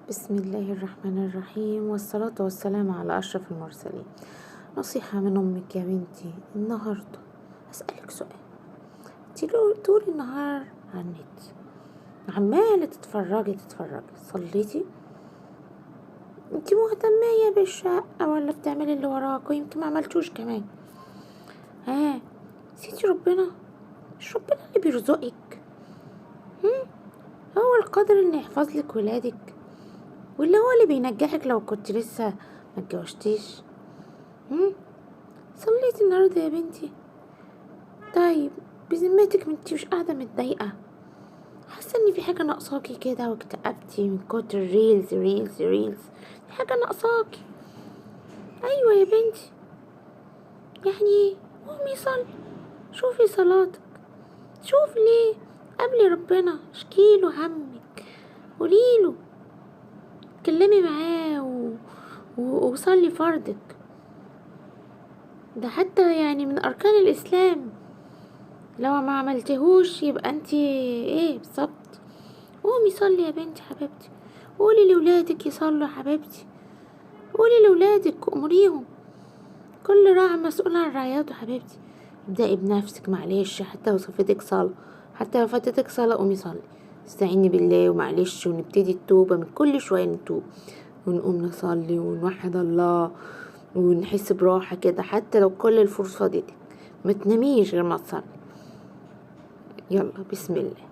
بسم الله الرحمن الرحيم، والصلاة والسلام على أشرف المرسلين. نصيحة من أمك يا بنتي النهاردة، أسألك سؤال. انتي طول النهار على النت عمالة تتفرجي صليتي؟ انتي مهتمية بالشقة ولا بتعملي اللي وراك؟ ويمكن ما عملتوش كمان. نسيتي ربنا؟ مش ربنا اللي بيرزقك؟ هو القادر ان يحفظلك ولادك، واللي هو اللي بينجحك لو كنت لسه ما اتجوزتيش. صليتي النهارده يا بنتي؟ طيب بذمتك انتي مش قاعده متضايقه؟ حاسه ان في حاجه ناقصاكي كده واكتئبتي من كتر ريلز ريلز ريلز؟ في حاجه ناقصاكي؟ ايوه يا بنتي، يعني قومي صلي، شوفي صلاتك، شوف ليه قبلي ربنا، اشكيله همك، قوليله، اتكلمي معاه وصلي فردك. ده حتى يعني من اركان الاسلام، لو ما عملتهوش يبقى انتي ايه بالظبط؟ قومي صلي يا بنتي حبيبتي، قولي لولادك يصلوا يا حبيبتي، قولي لولادك امريهم، كل راعي مسؤول عن رعيته حبيبتي. ابدأي بنفسك، معلش حتى لو صفتك صلاة، حتى لو فاتتك صلاة قومي صلي، استعيني بالله ومعلش، ونبتدي التوبة من كل شوية، نتوب ونقوم نصلي ونوحد الله ونحس براحة كده، حتى لو كل الفرص فاتتك ما تناميش غير ما تصلي. يلا بسم الله.